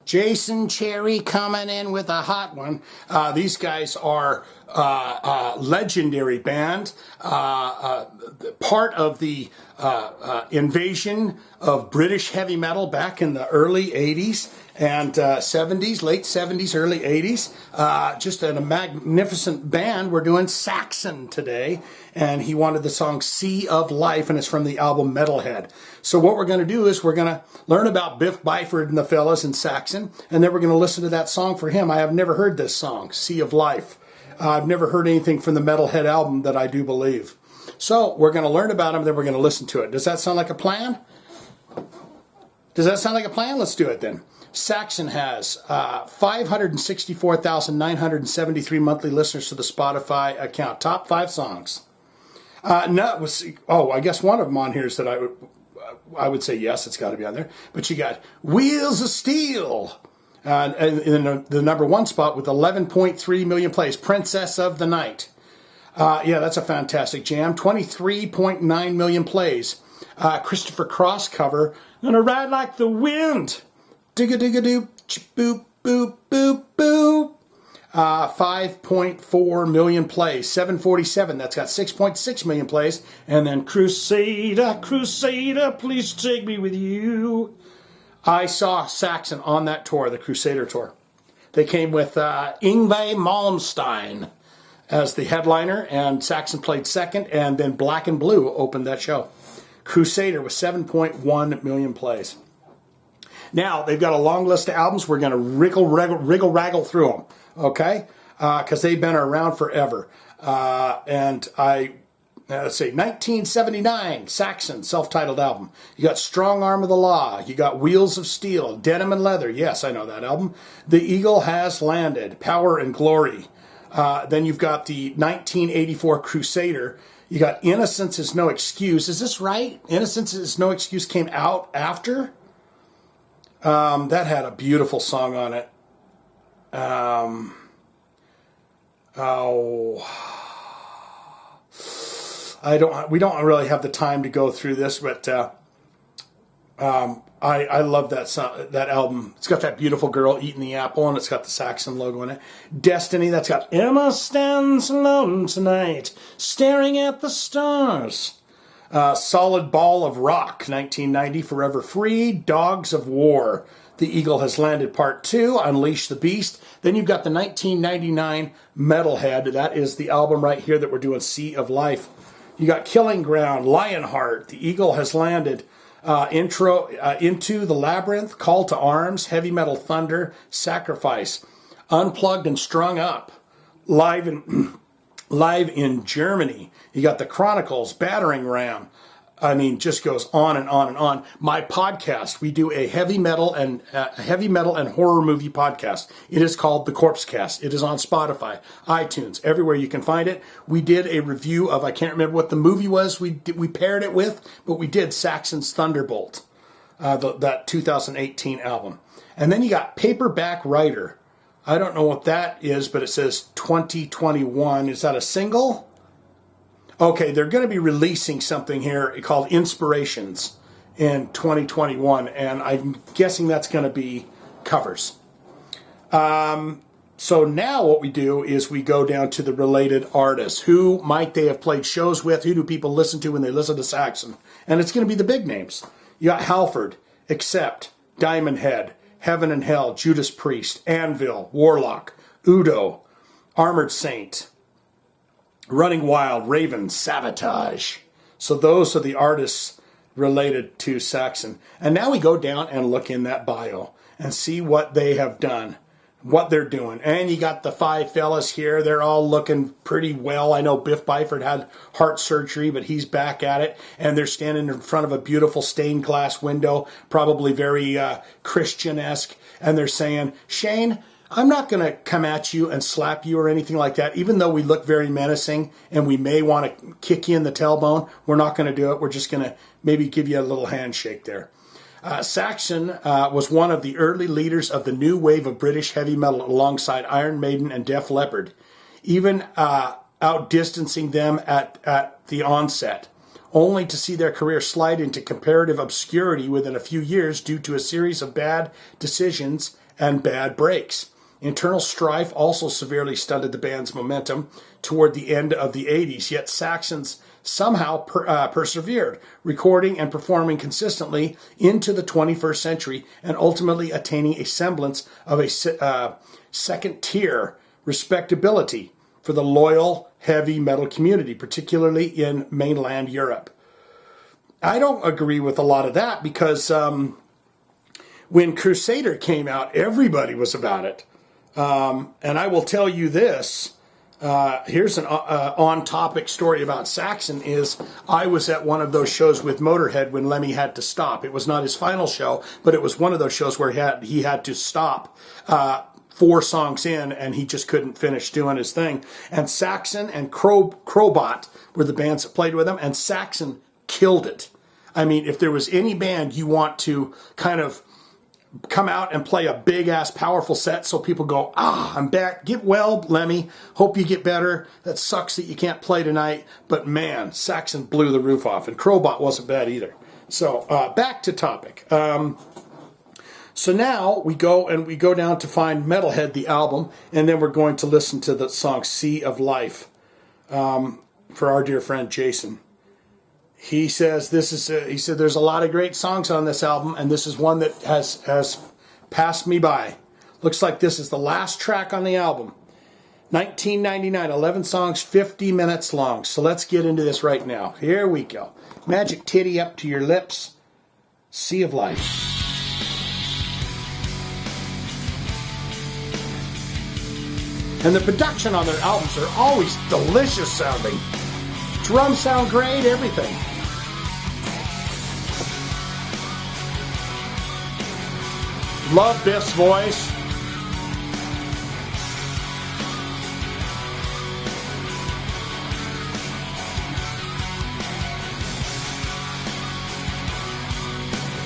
Jason Cherry coming in with a hot one. These guys are legendary band, part of the invasion of British heavy metal back in the early 80s and 70s, late 70s, early 80s. Just a magnificent band. We're doing Saxon today, and he wanted the song Sea of Life, and it's from the album Metalhead. So what we're going to do is we're going to learn about Biff Byford and the fellas in Saxon, and then we're going to listen to that song for him. I have never heard this song, Sea of Life. I've never heard anything from the Metalhead album that I do believe. So we're going to learn about him, then we're going to listen to it. Does that sound like a plan? Does that sound like a plan? Let's do it then. Saxon has 564,973 monthly listeners to the Spotify account. Top 5 songs. I guess one of them on here is that I would say yes, it's got to be on there. But you got Wheels of Steel. In the number 1 spot with 11.3 million plays. Princess of the Night. Yeah, that's a fantastic jam. 23.9 million plays. Christopher Cross cover. Gonna ride like the wind. Digga-digga-doop, boop, boop, boop, boop. 5.4 million plays. 747, that's got 6.6 million plays. And then Crusader, Crusader, please take me with you. I saw Saxon on that tour, the Crusader tour. They came with Yngwie Malmsteen as the headliner, and Saxon played second, and then Black and Blue opened that show. Crusader with 7.1 million plays. Now, they've got a long list of albums. We're going to wriggle through them, okay? Because they've been around forever. Let's see, 1979, Saxon, self-titled album. You got Strong Arm of the Law. You got Wheels of Steel, Denim and Leather. Yes, I know that album. The Eagle Has Landed, Power and Glory. Then you've got the 1984 Crusader. You got Innocence Is No Excuse. Is this right? Innocence Is No Excuse came out after? That had a beautiful song on it. We don't really have the time to go through this, but I love that song, that album. It's got that beautiful girl eating the apple, and it's got the Saxon logo in it. Destiny, that's got Emma stands alone tonight, staring at the stars. Solid Ball of Rock, 1990, Forever Free. Dogs of War, The Eagle Has Landed Part 2, Unleash the Beast. Then you've got the 1999 Metalhead. That is the album right here that we're doing, Sea of Life. You got Killing Ground, Lionheart, The Eagle Has Landed, Intro Into the Labyrinth, Call to Arms, Heavy Metal Thunder, Sacrifice, Unplugged and Strung Up, Live in Germany. You got the Chronicles, Battering Ram. I mean, just goes on and on and on. My podcast, we do a heavy metal and horror movie podcast. It is called The Corpse Cast. It is on Spotify, iTunes, everywhere you can find it. We did a review of, I can't remember what the movie was we paired it with, but we did Saxon's Thunderbolt, that 2018 album. And then you got Paperback Writer. I don't know what that is, but it says 2021. Is that a single? Okay, they're going to be releasing something here called Inspirations in 2021, and I'm guessing that's going to be covers. So now what we do is we go down to the related artists. Who might they have played shows with? Who do people listen to when they listen to Saxon? And it's going to be the big names. You got Halford, Accept, Diamond Head, Heaven and Hell, Judas Priest, Anvil, Warlock, Udo, Armored Saint, Running Wild, Raven, Sabotage. So those are the artists related to Saxon. And now we go down and look in that bio and see what they have done, what they're doing. And you got the 5 fellas here. They're all looking pretty well. I know Biff Byford had heart surgery, but he's back at it. And they're standing in front of a beautiful stained glass window, probably very Christian-esque. And they're saying, Shane, I'm not going to come at you and slap you or anything like that, even though we look very menacing and we may want to kick you in the tailbone. We're not going to do it. We're just going to maybe give you a little handshake there. Saxon was one of the early leaders of the new wave of British heavy metal alongside Iron Maiden and Def Leppard, even outdistancing them at the onset, only to see their career slide into comparative obscurity within a few years due to a series of bad decisions and bad breaks. Internal strife also severely stunted the band's momentum toward the end of the 80s, yet Saxons somehow persevered, recording and performing consistently into the 21st century and ultimately attaining a semblance of a second-tier respectability for the loyal heavy metal community, particularly in mainland Europe. I don't agree with a lot of that because when Crusader came out, everybody was about it. And I will tell you this, here's an on-topic story about Saxon is I was at one of those shows with Motorhead when Lemmy had to stop. It was not his final show, but it was one of those shows where he had to stop 4 songs in and he just couldn't finish doing his thing. And Saxon and Crowbot were the bands that played with him, and Saxon killed it. I mean, if there was any band you want to kind of come out and play a big-ass powerful set so people go, I'm back. Get well, Lemmy. Hope you get better. That sucks that you can't play tonight. But, man, Saxon blew the roof off, and Crowbot wasn't bad either. So, back to topic. So now we go down to find Metalhead, the album, and then we're going to listen to the song Sea of Life for our dear friend Jason. He says he said there's a lot of great songs on this album, and this is one that has passed me by. Looks like this is the last track on the album. 1999, 11 songs, 50 minutes long. So let's get into this right now. Here we go. Magic titty up to your lips. Sea of Life. And the production on their albums are always delicious sounding. Drums sound great, everything. Love Biff's voice.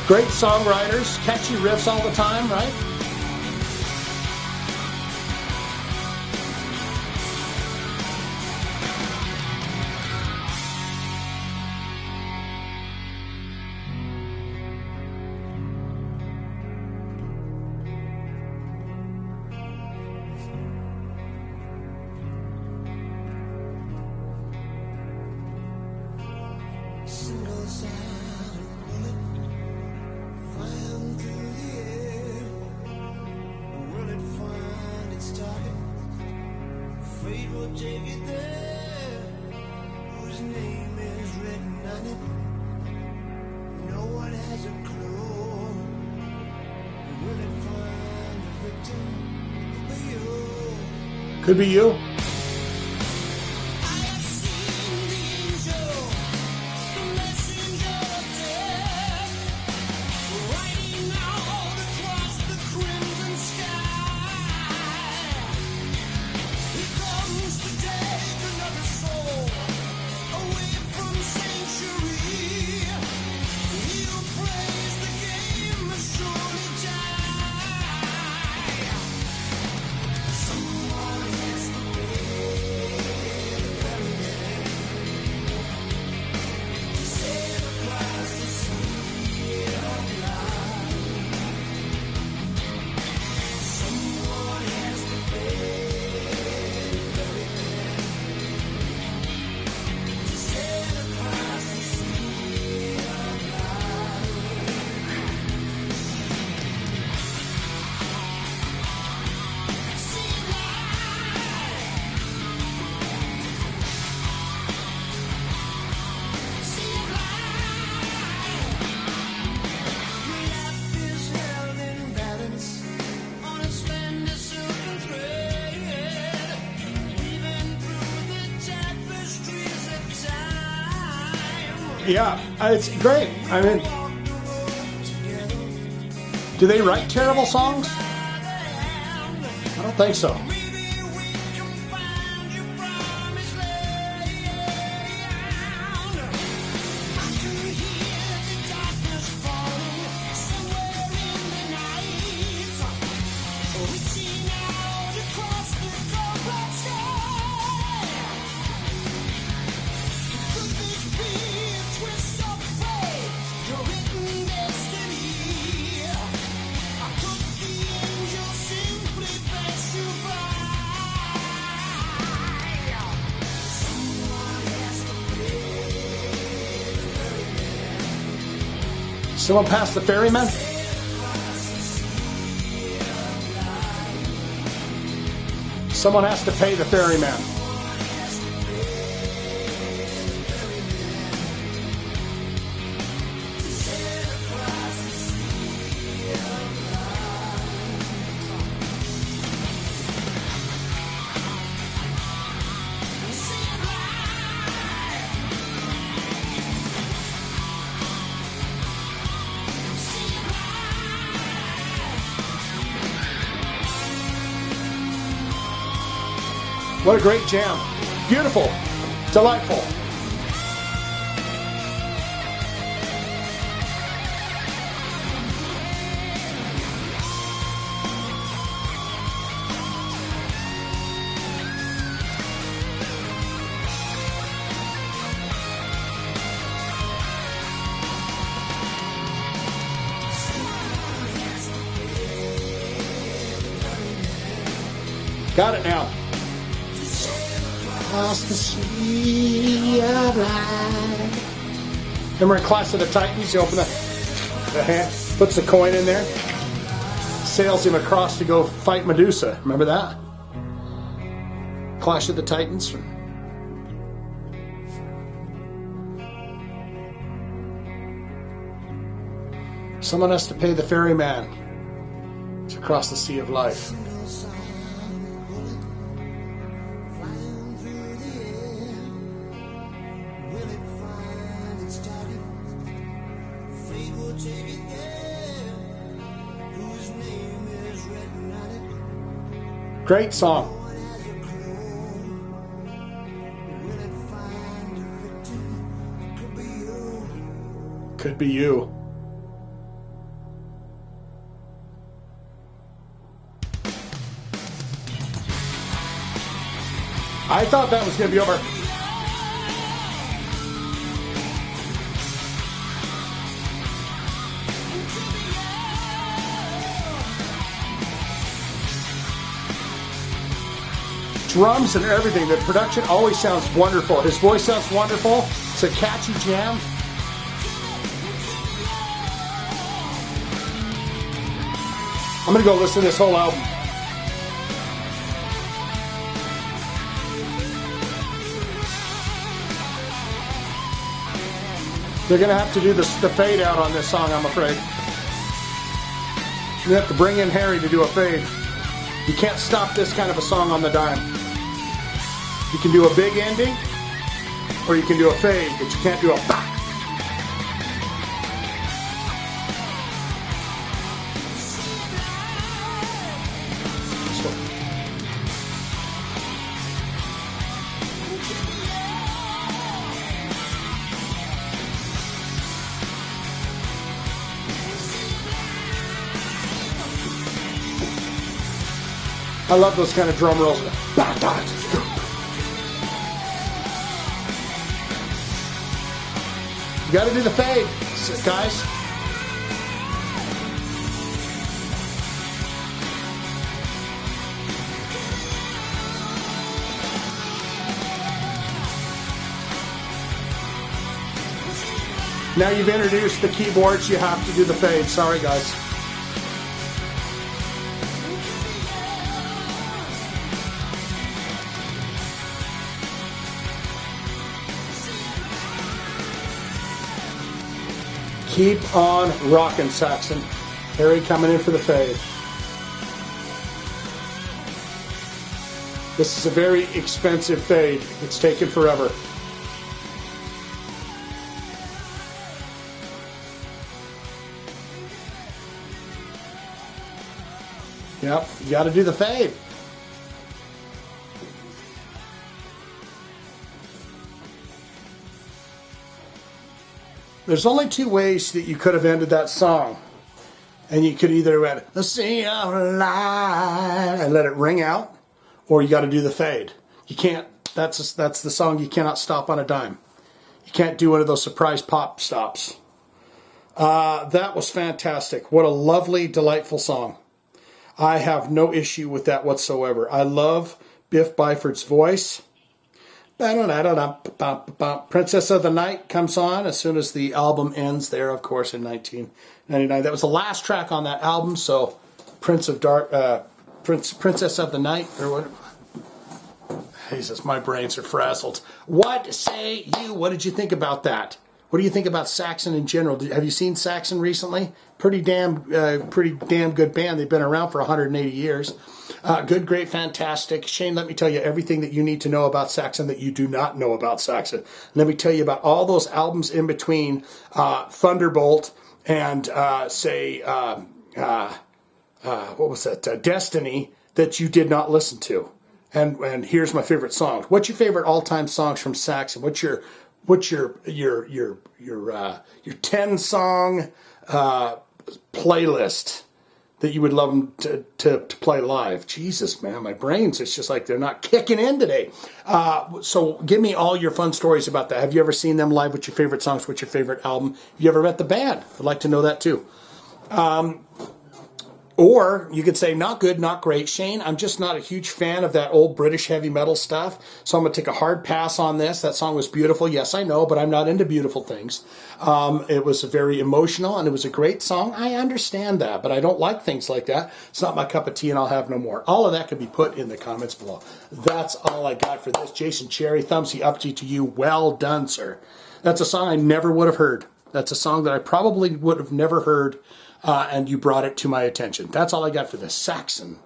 Great songwriters, catchy riffs all the time, right? Could be you. Yeah, it's great. I mean, do they write terrible songs? I don't think so. Someone pass the ferryman? Someone has to pay the ferryman. What a great jam. Beautiful. Delightful. Got it now. Across the sea of life. Remember in Clash of the Titans, you open the hand, puts the coin in there, sails him across to go fight Medusa. Remember that? Clash of the Titans. Someone has to pay the ferryman to cross the sea of life. Great song. Could be you. I thought that was going to be over. Drums and everything. The production always sounds wonderful. His voice sounds wonderful. It's a catchy jam. I'm going to go listen to this whole album. They're going to have to do the fade out on this song, I'm afraid. You have to bring in Harry to do a fade. You can't stop this kind of a song on the dime. You can do a big ending, or you can do a fade, but you can't do a bah. I love those kind of drum rolls. You got to do the fade, guys. Now you've introduced the keyboards, you have to do the fade. Sorry, guys. Keep on rocking, Saxon. Harry coming in for the fade. This is a very expensive fade. It's taken forever. Yep, you got to do the fade. There's only two ways that you could have ended that song. And you could either have the sea of life and let it ring out, or you got to do the fade. You can't, that's the song you cannot stop on a dime. You can't do one of those surprise pop stops. That was fantastic. What a lovely, delightful song. I have no issue with that whatsoever. I love Biff Byford's voice. Princess of the Night comes on as soon as the album ends there, of course, in 1999. That was the last track on that album, so Princess of the Night, or whatever. Jesus, my brains are frazzled. What say you? What did you think about that? What do you think about Saxon in general? Have you seen Saxon recently? Pretty damn good band. They've been around for 180 years. Good, great, fantastic. Shane, let me tell you everything that you need to know about Saxon that you do not know about Saxon. Let me tell you about all those albums in between Thunderbolt and, what was that? Destiny, that you did not listen to. And here's my favorite songs. What's your favorite all-time songs from Saxon? What's your 10-song playlist that you would love them to play live? Jesus, man, my brains, it's just like they're not kicking in today. So give me all your fun stories about that. Have you ever seen them live? What's your favorite songs? What's your favorite album? Have you ever met the band? I'd like to know that too. Or you could say, not good, not great. Shane, I'm just not a huge fan of that old British heavy metal stuff, so I'm going to take a hard pass on this. That song was beautiful. Yes, I know, but I'm not into beautiful things. It was very emotional, and it was a great song. I understand that, but I don't like things like that. It's not my cup of tea, and I'll have no more. All of that can be put in the comments below. That's all I got for this. Jason Cherry, thumbsy up to you. Well done, sir. That's a song I never would have heard. That's a song that I probably would have never heard, and you brought it to my attention. That's all I got for this. Saxon.